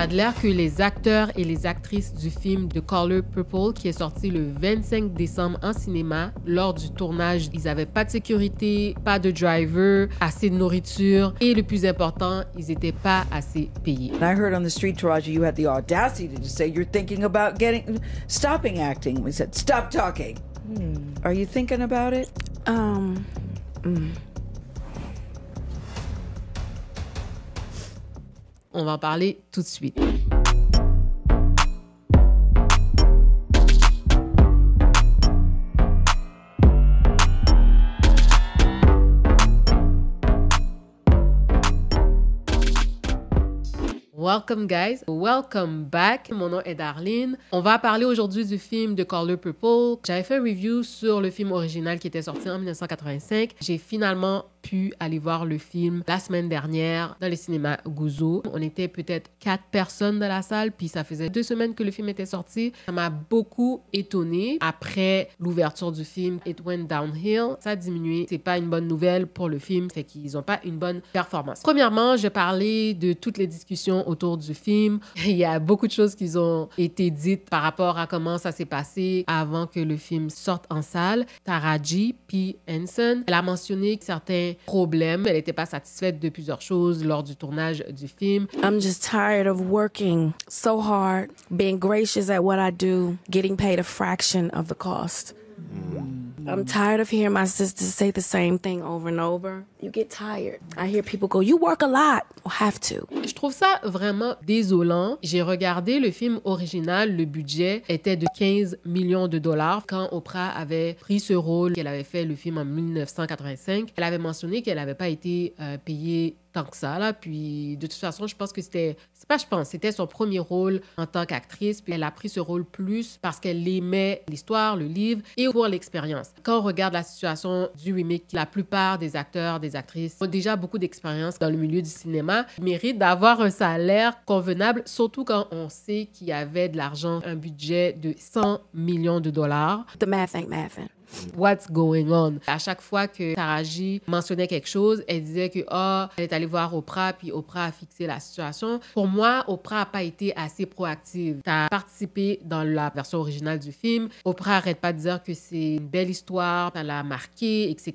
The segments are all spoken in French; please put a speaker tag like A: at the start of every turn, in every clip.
A: Ça a l'air que les acteurs et les actrices du film The Color Purple, qui est sorti le 25 décembre en cinéma, lors du tournage, ils n'avaient pas de sécurité, pas de driver, assez de nourriture et le plus important, ils n'étaient pas assez payés.
B: I heard on the street, Taraji, you had the audacity to say you're thinking about stopping acting. We said, stop talking. Are you thinking about it?
A: On va en parler tout de suite. Welcome guys, welcome back. Mon nom est Darlene. On va parler aujourd'hui du film The Color Purple. J'avais fait un review sur le film original qui était sorti en 1985. J'ai finalement pu aller voir le film la semaine dernière dans le cinéma Gouzo. On était peut-être 4 personnes dans la salle, puis ça faisait 2 semaines que le film était sorti. Ça m'a beaucoup étonnée. Après l'ouverture du film, it went downhill. Ça a diminué. C'est pas une bonne nouvelle pour le film, c'est qu'ils ont pas une bonne performance. Premièrement, je parlais de toutes les discussions autour du film. Il y a beaucoup de choses qui ont été dites par rapport à comment ça s'est passé avant que le film sorte en salle. Taraji P. Henson, elle a mentionné certains problèmes. Elle n'était pas satisfaite de plusieurs choses lors du tournage du film.
C: I'm just tired of working so hard, being gracious at what I do, getting paid a fraction of the cost. I'm tired of hearing my sisters say the same thing over and over. You get tired. I hear people go, you work a lot. Well, have to.
A: Je trouve ça vraiment désolant. J'ai regardé le film original. Le budget était de 15 millions de dollars. Quand Oprah avait pris ce rôle, qu'elle avait fait le film en 1985, elle avait mentionné qu'elle n'avait pas été payée tant que ça, là. Puis, de toute façon, je pense que c'était son premier rôle en tant qu'actrice. Puis, elle a pris ce rôle plus parce qu'elle aimait l'histoire, le livre et pour l'expérience. Quand on regarde la situation du remake, la plupart des acteurs, des actrices ont déjà beaucoup d'expérience dans le milieu du cinéma, méritent d'avoir un salaire convenable, surtout quand on sait qu'il y avait de l'argent, un budget de 100 millions de dollars.
C: The math ain't mathin'.
A: What's going on? À chaque fois que Taraji mentionnait quelque chose, elle disait que elle est allée voir Oprah, puis Oprah a fixé la situation. Pour moi, Oprah n'a pas été assez proactive. Tu as participé dans la version originale du film. Oprah n'arrête pas de dire que c'est une belle histoire, ça l'a marquée, etc.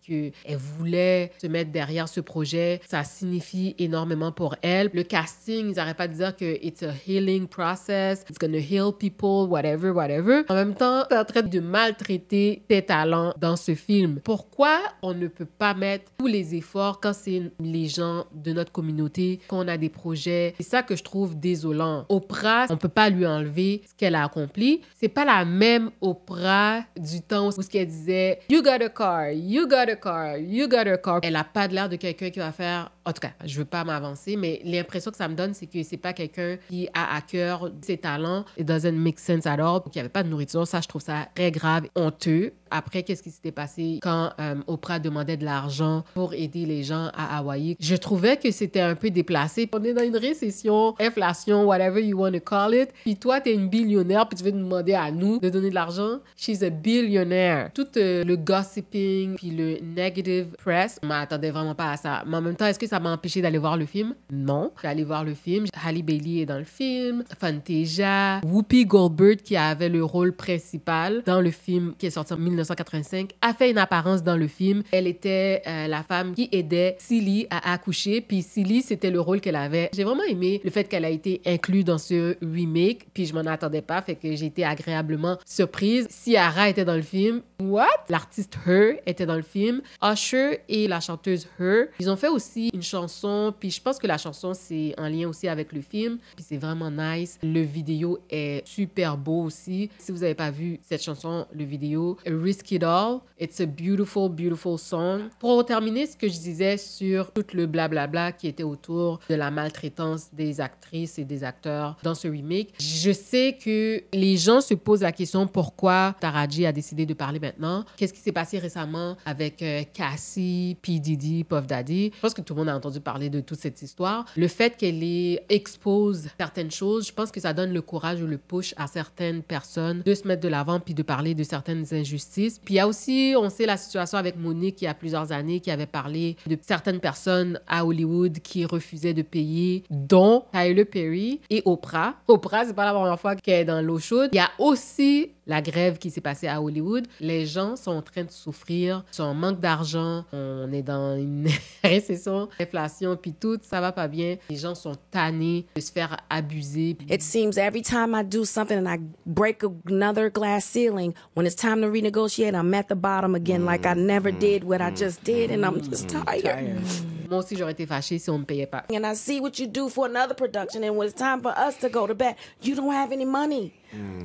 A: Qu'elle voulait se mettre derrière ce projet. Ça signifie énormément pour elle. Le casting, ils n'arrêtent pas de dire que it's a healing process, it's gonna heal people, whatever, whatever. En même temps, tu es en train de maltraiter tes talents dans ce film. Pourquoi on ne peut pas mettre tous les efforts quand c'est les gens de notre communauté, qu'on a des projets? C'est ça que je trouve désolant. Oprah, on peut pas lui enlever ce qu'elle a accompli. C'est pas la même Oprah du temps où ce qu'elle disait « You got a car, you got a car, you got a car ». Elle a pas de l'air de quelqu'un qui va faire... En tout cas, je veux pas m'avancer, mais l'impression que ça me donne, c'est que c'est pas quelqu'un qui a à cœur ses talents. It doesn't make sense at all. Qu'il y avait pas de nourriture. Ça, je trouve ça très grave, honteux. Après, qu'est-ce qui s'était passé quand Oprah demandait de l'argent pour aider les gens à Hawaï? Je trouvais que c'était un peu déplacé. On est dans une récession, inflation, whatever you want to call it. Puis toi, t'es une billionnaire, puis tu veux nous demander à nous de donner de l'argent? She's a billionaire. Tout le gossiping, puis le negative press, je m'attendais vraiment pas à ça. Mais en même temps, est-ce que ça m'a empêché d'aller voir le film? Non. Je suis allée voir le film. Halle Bailey est dans le film. Fantasia. Whoopi Goldberg, qui avait le rôle principal dans le film qui est sorti en 1985, a fait une apparence dans le film. Elle était la femme qui aidait Celie à accoucher. Puis Celie, c'était le rôle qu'elle avait. J'ai vraiment aimé le fait qu'elle a été inclue dans ce remake. Puis je m'en attendais pas. Fait que j'ai été agréablement surprise. Ciara était dans le film. What? L'artiste Her était dans le film. Usher et la chanteuse Her. Ils ont fait aussi une chanson. Puis je pense que la chanson, c'est en lien aussi avec le film. Puis c'est vraiment nice. Le vidéo est super beau aussi. Si vous n'avez pas vu cette chanson, le vidéo, Risk It All. It's a beautiful, beautiful song. Pour terminer ce que je disais sur tout le blablabla qui était autour de la maltraitance des actrices et des acteurs dans ce remake, je sais que les gens se posent la question pourquoi Taraji a décidé de parler maintenant. Qu'est-ce qui s'est passé récemment avec Cassie, P. Diddy, Puff Daddy? Je pense que tout le monde a entendu parler de toute cette histoire. Le fait qu'elle expose certaines choses, je pense que ça donne le courage ou le push à certaines personnes de se mettre de l'avant puis de parler de certaines injustices artistes. Puis il y a aussi, on sait la situation avec Monique il y a plusieurs années qui avait parlé de certaines personnes à Hollywood qui refusaient de payer, dont Tyler Perry et Oprah. Oprah, c'est pas la première fois qu'elle est dans l'eau chaude. Il y a aussi la grève qui s'est passée à Hollywood. Les gens sont en train de souffrir, sont en manque d'argent, on est dans une récession, inflation, puis tout, ça va pas bien. Les gens sont tannés de se faire abuser.
C: It seems every time I do something and I break another glass ceiling, when it's time to renegotiate, I'm at the bottom again, like I never did what I just did, and I'm just tired.
A: Moi aussi, j'aurais été fâchée si on me payait pas.
C: And I see what you do for another production, and when it's time for us to go to bed, you don't have any money.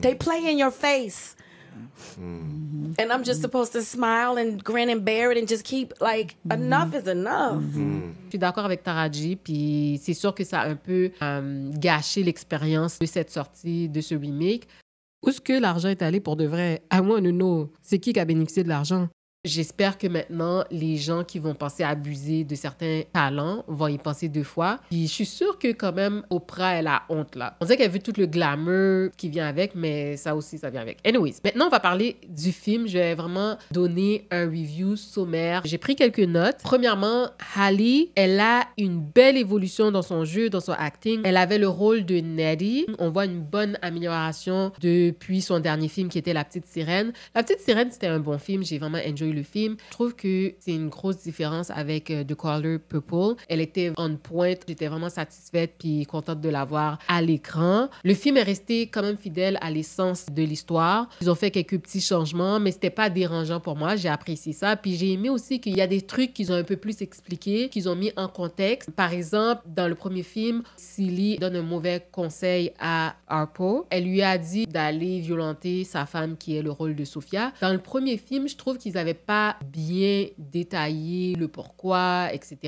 C: They play in your face. And I'm just supposed to smile and grin and bear it and just keep, like, enough is enough.
A: Je suis d'accord avec Taraji, puis c'est sûr que ça a un peu gâché l'expérience de cette sortie, de ce remake. Où est-ce que l'argent est allé pour de vrai? I want to know. C'est qui a bénéficié de l'argent? J'espère que maintenant, les gens qui vont penser à abuser de certains talents vont y penser 2 fois. Puis je suis sûre que quand même, Oprah, elle a honte là. On dirait qu'elle a vu tout le glamour qui vient avec, mais ça aussi, ça vient avec. Anyways, maintenant, on va parler du film. Je vais vraiment donner un review sommaire. J'ai pris quelques notes. Premièrement, Halle, elle a une belle évolution dans son jeu, dans son acting. Elle avait le rôle de Nettie. On voit une bonne amélioration depuis son dernier film qui était La Petite Sirène. La Petite Sirène, c'était un bon film. J'ai vraiment enjoyé le film. Je trouve que c'est une grosse différence avec The Color Purple. Elle était on point. J'étais vraiment satisfaite puis contente de la voir à l'écran. Le film est resté quand même fidèle à l'essence de l'histoire. Ils ont fait quelques petits changements, mais c'était pas dérangeant pour moi. J'ai apprécié ça. Puis j'ai aimé aussi qu'il y a des trucs qu'ils ont un peu plus expliqués, qu'ils ont mis en contexte. Par exemple, dans le premier film, Celie donne un mauvais conseil à Harpo. Elle lui a dit d'aller violenter sa femme qui est le rôle de Sophia. Dans le premier film, je trouve qu'ils avaient pas bien détaillé le pourquoi, etc.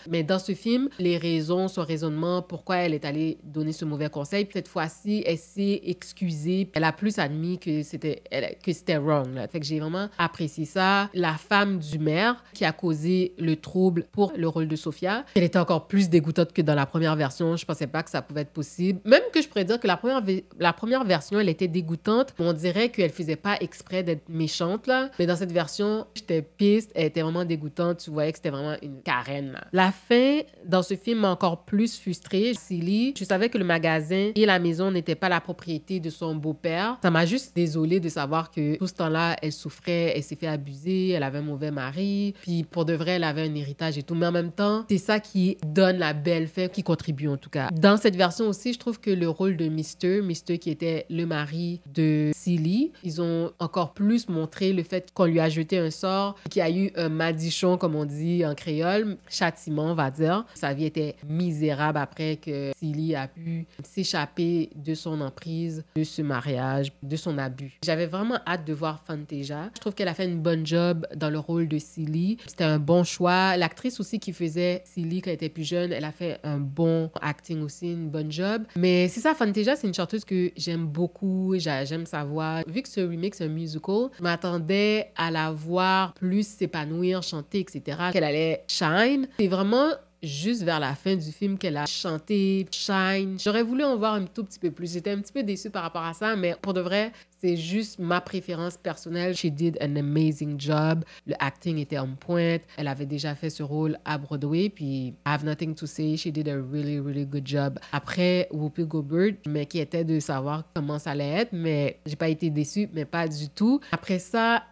A: Mais dans ce film, les raisons, son raisonnement, pourquoi elle est allée donner ce mauvais conseil, cette fois-ci, elle s'est excusée. Elle a plus admis que c'était wrong. Là. Fait que j'ai vraiment apprécié ça. La femme du maire qui a causé le trouble pour le rôle de Sophia, elle était encore plus dégoûtante que dans la première version. Je pensais pas que ça pouvait être possible. Même que je pourrais dire que la première version, elle était dégoûtante. On dirait qu'elle faisait pas exprès d'être méchante, là. Mais dans cette version, j'étais piste, elle était vraiment dégoûtante. Tu voyais que c'était vraiment une Karen. Là. La fin, dans ce film, m'a encore plus frustrée. Silly, je savais que le magasin et la maison n'étaient pas la propriété de son beau-père. Ça m'a juste désolée de savoir que tout ce temps-là, elle souffrait, elle s'est fait abuser, elle avait un mauvais mari, puis pour de vrai, elle avait un héritage et tout. Mais en même temps, c'est ça qui donne la belle fin, qui contribue en tout cas. Dans cette version aussi, je trouve que le rôle de Mr. qui était le mari de Silly, ils ont encore plus montré le fait qu'on lui a jeté un sort, qu'il y a eu un madichon, comme on dit en créole, châtiment, on va dire. Sa vie était misérable après que Silly a pu s'échapper de son emprise, de ce mariage, de son abus. J'avais vraiment hâte de voir Fantasia. Je trouve qu'elle a fait une bonne job dans le rôle de Silly. C'était un bon choix. L'actrice aussi qui faisait Silly quand elle était plus jeune, elle a fait un bon acting aussi, une bonne job. Mais c'est ça, Fantasia, c'est une chanteuse que j'aime beaucoup. J'aime sa voix. Vu que ce remake, c'est un musical, je m'attendais à la voir plus s'épanouir, chanter, etc. Qu'elle allait shine. C'est vraiment juste vers la fin du film qu'elle a chanté, shine. J'aurais voulu en voir un tout petit peu plus. J'étais un petit peu déçue par rapport à ça, mais pour de vrai, c'est juste ma préférence personnelle. She did an amazing job. Le acting était on point. Elle avait déjà fait ce rôle à Broadway, puis I have nothing to say. She did a really, really good job. Après, Whoopi Goldberg, je m'inquiétais de savoir comment ça allait être, mais j'ai pas été déçue, mais pas du tout. Après ça,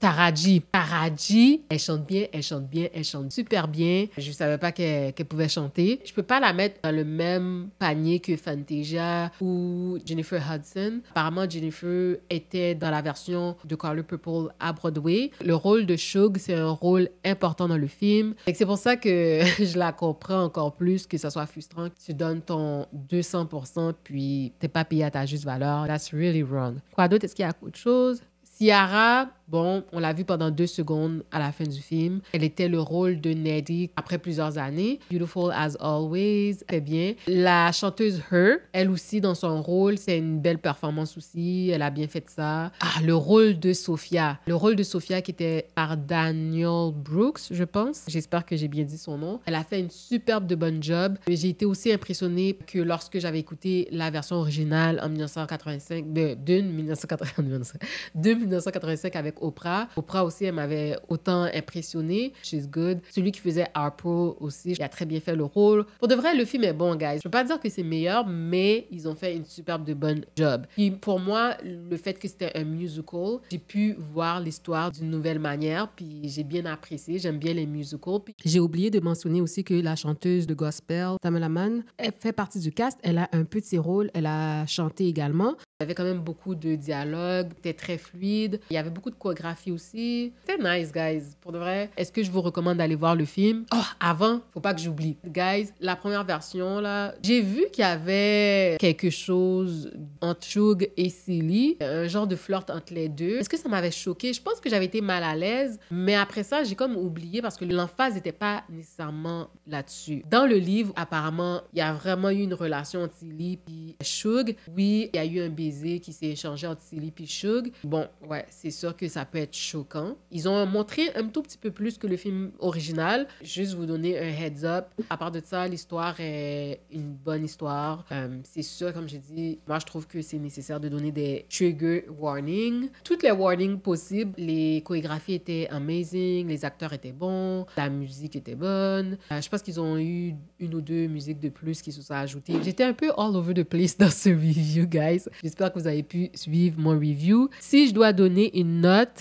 A: Taraji. Taraji, elle chante bien, elle chante bien, elle chante super bien. Je savais pas qu'elle pouvait chanter. Je peux pas la mettre dans le même panier que Fantasia ou Jennifer Hudson. Apparemment, Jennifer était dans la version de Color Purple à Broadway. Le rôle de Shug, c'est un rôle important dans le film. Et c'est pour ça que je la comprends encore plus, que ça soit frustrant, que tu donnes ton 200% puis t'es pas payé à ta juste valeur. That's really wrong. Quoi d'autre? Est-ce qu'il y a autre chose? Ciara, bon, on l'a vu pendant 2 secondes à la fin du film. Elle était le rôle de Nettie après plusieurs années. Beautiful as always, très bien. La chanteuse Her, elle aussi dans son rôle, c'est une belle performance aussi. Elle a bien fait ça. Ah, le rôle de Sophia. Le rôle de Sophia qui était par Daniel Brooks, je pense. J'espère que j'ai bien dit son nom. Elle a fait une superbe de bonne job. J'ai été aussi impressionnée que lorsque j'avais écouté la version originale en 1985, de 1985 avec avec Oprah. Oprah aussi, elle m'avait autant impressionné. She's good. Celui qui faisait Harpo aussi, il a très bien fait le rôle. Pour de vrai, le film est bon, guys. Je peux pas dire que c'est meilleur, mais ils ont fait une superbe de bonne job. Puis pour moi, le fait que c'était un musical, j'ai pu voir l'histoire d'une nouvelle manière, puis j'ai bien apprécié. J'aime bien les musicals. Puis j'ai oublié de mentionner aussi que la chanteuse de gospel, Tamela Mann, elle fait partie du cast. Elle a un petit rôle. Elle a chanté également. Il y avait quand même beaucoup de dialogue, c'était très fluide. Il y avait beaucoup de chorégraphie aussi. C'était nice, guys. Pour de vrai, est-ce que je vous recommande d'aller voir le film? Oh, avant, faut pas que j'oublie. Guys, la première version, là, j'ai vu qu'il y avait quelque chose entre Shug et Celie, un genre de flirt entre les deux. Est-ce que ça m'avait choqué? Je pense que j'avais été mal à l'aise, mais après ça, j'ai comme oublié parce que l'emphase n'était pas nécessairement là-dessus. Dans le livre, apparemment, il y a vraiment eu une relation entre Celie et Shug. Oui, il y a eu un baiser qui s'est échangé entre Celie et Shug. Bon, ouais, c'est sûr que ça peut être choquant. Ils ont montré un tout petit peu plus que le film original. Juste vous donner un heads up. À part de ça, l'histoire est une bonne histoire. C'est sûr, comme j'ai dit, moi, je trouve que c'est nécessaire de donner des trigger warnings. Toutes les warnings possibles. Les chorégraphies étaient amazing, les acteurs étaient bons, la musique était bonne. Je pense qu'ils ont eu une ou deux musiques de plus qui se sont ajoutées. J'étais un peu all over the place dans ce review, guys. J'espère que vous avez pu suivre mon review. Si je dois donner une note,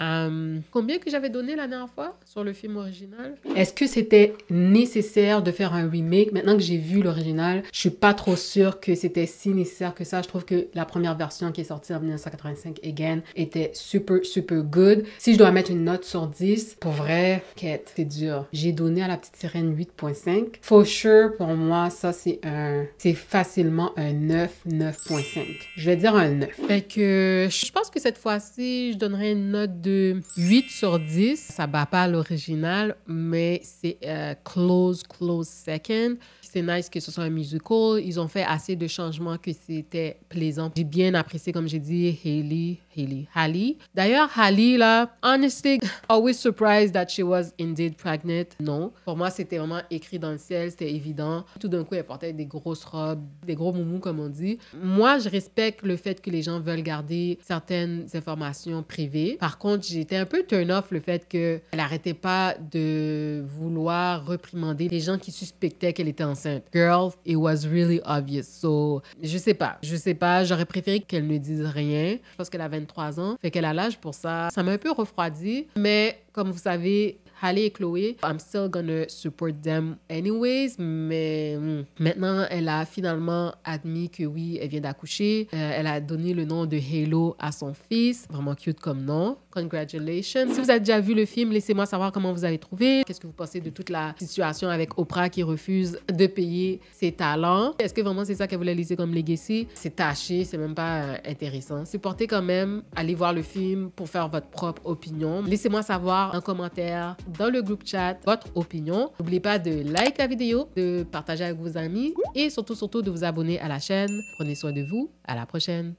A: combien que j'avais donné la dernière fois sur le film original? Est-ce que c'était nécessaire de faire un remake? Maintenant que j'ai vu l'original, je suis pas trop sûre que c'était si nécessaire que ça. Je trouve que la première version qui est sortie en 1985, Again, était super, super good. Si je dois mettre une note sur 10, pour vrai, quête, c'est dur. J'ai donné à La Petite Sirène 8.5. For sure, pour moi, ça, c'est facilement un 9, 9.5. Je vais dire un 9. Fait que je pense que cette fois-ci, je donnerais une note de 8 sur 10. Ça bat pas l'original, mais c'est close second. C'est nice que ce soit un musical. Ils ont fait assez de changements que c'était plaisant. J'ai bien apprécié, comme j'ai dit, Halle. D'ailleurs, Halle, là, honestly, always surprised that she was indeed pregnant. Non. Pour moi, c'était vraiment écrit dans le ciel, c'était évident. Tout d'un coup, elle portait des grosses robes, des gros moumous, comme on dit. Moi, je respecte le fait que les gens veulent garder certaines informations privées. Par contre, j'étais un peu turn off le fait qu'elle n'arrêtait pas de vouloir réprimander les gens qui suspectaient qu'elle était enceinte. Girl, it was really obvious. So, je sais pas. J'aurais préféré qu'elle ne dise rien. Je pense qu'elle a 23 ans. Fait qu'elle a l'âge pour ça. Ça m'a un peu refroidi. Mais, comme vous savez, Halle et Chloé, I'm still gonna support them anyways, mais maintenant, elle a finalement admis que oui, elle vient d'accoucher. Elle a donné le nom de Halo à son fils. Vraiment cute comme nom. Congratulations. Si vous avez déjà vu le film, laissez-moi savoir comment vous avez trouvé. Qu'est-ce que vous pensez de toute la situation avec Oprah qui refuse de payer ses talents? Est-ce que vraiment c'est ça qu'elle voulait laisser comme legacy? C'est taché, c'est même pas intéressant. Supportez quand même, allez voir le film pour faire votre propre opinion. Laissez-moi savoir en commentaire dans le groupe chat votre opinion. N'oubliez pas de liker la vidéo, de partager avec vos amis et surtout de vous abonner à la chaîne. Prenez soin de vous. À la prochaine.